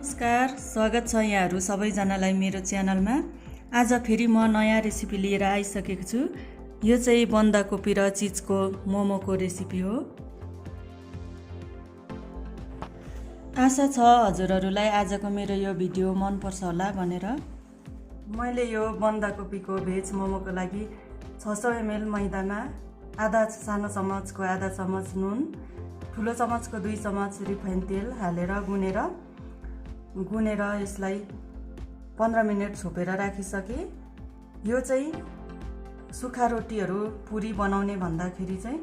नमस्कार, स्वागत छ यहाँहरू सबैजनालाई मेरो च्यानलमा। आज फेरि म नयाँ रेसिपी लिएर आइसकेको छु। यो चाहिँ बन्दाकोपी र चिजको मोमोको रेसिपी हो। आशा छ हजुरहरूलाई आजको मेरो यो भिडियो मन पर्छ होला भनेर। मैले यो बन्दाकोपीको भेज मोमोको लागि 600 ml मैदामा आधा सानो चम्मचको आधा चम्मच नुन, ठुलो चम्मचको 2 चम्मच रिफाइन तेल हालेर गुनेर यसलाई 15 मिनट छोपेर राखिसके। यो चाहिँ सुक्खा रोटीहरू पुरी बनाउने भन्दाखेरि चाहिँ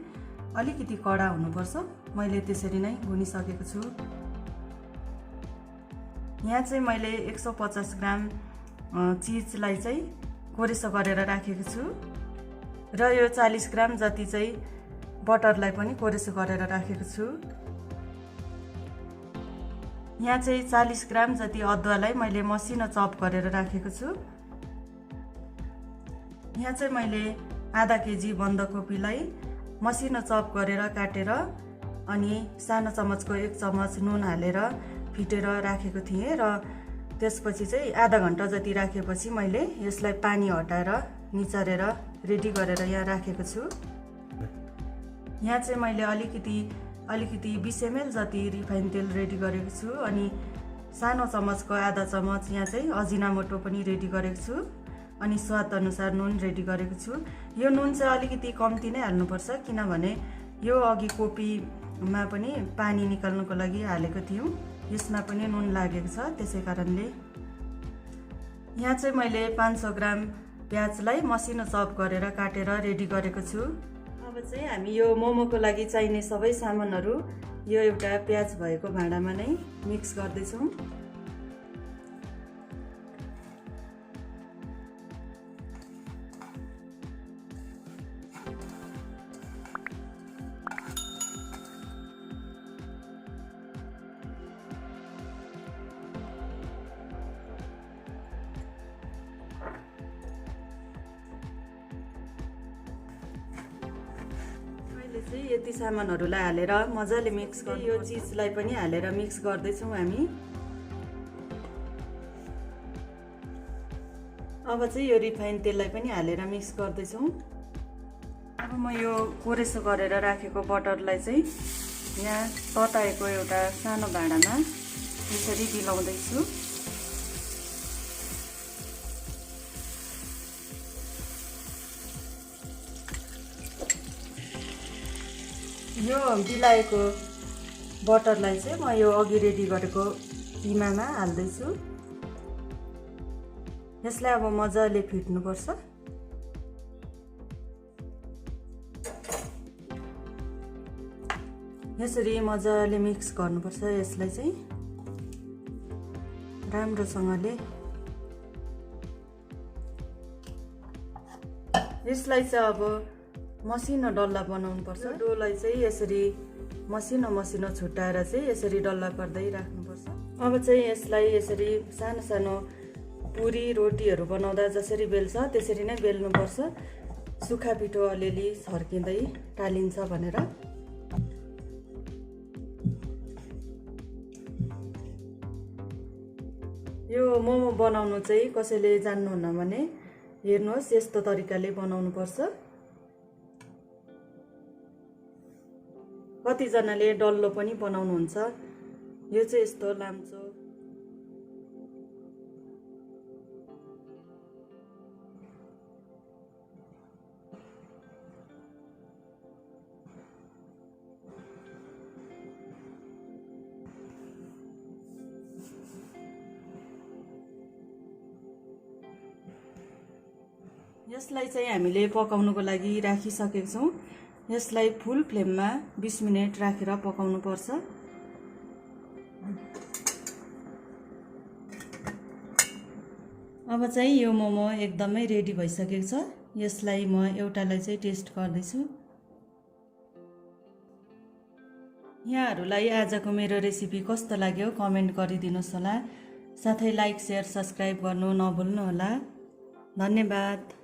अलिकति कडा हुनुपर्छ। मैले त्यसरी नै गुनिसकेको छु। यहाँ चाहिँ मैले 150 ग्राम चिजलाई चाहिँ कोरेसो गरेर राखेको छु र यो 40 ग्राम जति चाहिँ बटरलाई पनि कोरेसो गरेर राखेको छु। यहाँ चाहिँ 40 ग्राम जति अदुवालाई मैले मसिनो चप गरेर राखेको छु। यहाँ चाहिँ मैले आधा केजी बन्दाकोपीलाई मसिनो चप गरेर काटेर अनि सानो चम्मचको 1 चम्मच नुन हालेर फिटेर राखेको थिएँ र त्यसपछि चाहिँ आधा घण्टा जति राखेपछि मैले यसलाई पानी हटाएर निचरेर रेडी गरेर यहाँ राखेको छु। यहाँ चाहिँ मैले अलिकति 20 ml जति रिफाइन तेल रेडी गरेको छु अनि सानो चम्मचको आधा चम्मच यहाँ चाहिँ अजिनामोटो पनि रेडी गरेको छु अनि स्वाद अनुसार नुन रेडी गरेको छु। यो नुन चाहिँ अलिकति कम्ती नै हाल्नुपर्छ किनभने यो अघि कोपीमा पनि पानी निकाल्नको लागि हालेको थियौँ, यसमा पनि नुन लागेको छ, त्यसै कारणले। यहाँ चाहिँ मैले 500 ग्राम प्याजलाई मसिनो चप गरेर काटेर रेडी गरेको छु। अब चाहिँ हामी यो मोमोको लागि चाहिने सबै सामानहरू यो एउटा प्याज भएको भाँडामा नै मिक्स गर्दैछौँ। चाहिँ यति सामानहरूलाई हालेर मजाले मिक्स गर्दै यो चिजलाई पनि हालेर मिक्स गर्दैछौँ हामी। अब चाहिँ यो रिफाइन तेललाई पनि हालेर मिक्स गर्दैछौँ। अब म यो कोरेसो गरेर राखेको बटरलाई चाहिँ यहाँ तताएको एउटा सानो भाँडामा यसरी मिलाउँदैछु। यो मिलाएको बटरलाई चाहिँ म यो अघि रेडी गरेको किमामा हाल्दैछु। यसलाई अब मजाले फिट्नुपर्छ। यसरी मजाले मिक्स गर्नुपर्छ। यसलाई चाहिँ राम्रोसँगले यसलाई चाहिँ अब मसिनो डल्ला बनाउनु पर्छ। डोलाई चाहिँ यसरी मसिनो छुट्याएर चाहिँ यसरी डल्ला पर्दै राख्नुपर्छ। अब चाहिँ यसलाई यसरी सानो पुरी रोटीहरू बनाउँदा जसरी बेल्छ त्यसरी नै बेल्नुपर्छ। सुक्खा पिठो अलिअलि छर्किँदै टालिन्छ भनेर। यो मोमो बनाउनु चाहिँ कसैले जान्नुहुन्न भने हेर्नुहोस्, यस्तो तरिकाले बनाउनु पर्छ। कतिजनाले डल्लो पनि बनाउनुहुन्छ, यो चाहिँ यस्तो लाम्चो। यसलाई चाहिँ हामीले पकाउनुको लागि राखिसकेको छौँ। यसलाई फुल फ्लेममा 20 मिनट राखेर पकाउनु पर्छ। अब चाहिँ यो मोमो एकदमै रेडी भइसकेको छ। यसलाई म एउटालाई चाहिँ टेस्ट गर्दैछु। यहाँहरूलाई आजको मेरो रेसिपी कस्तो लाग्यो कमेन्ट गरिदिनुहोस् होला। साथै लाइक, शेयर, सब्स्क्राइब गर्नु नभुल्नु होला। धन्यवाद।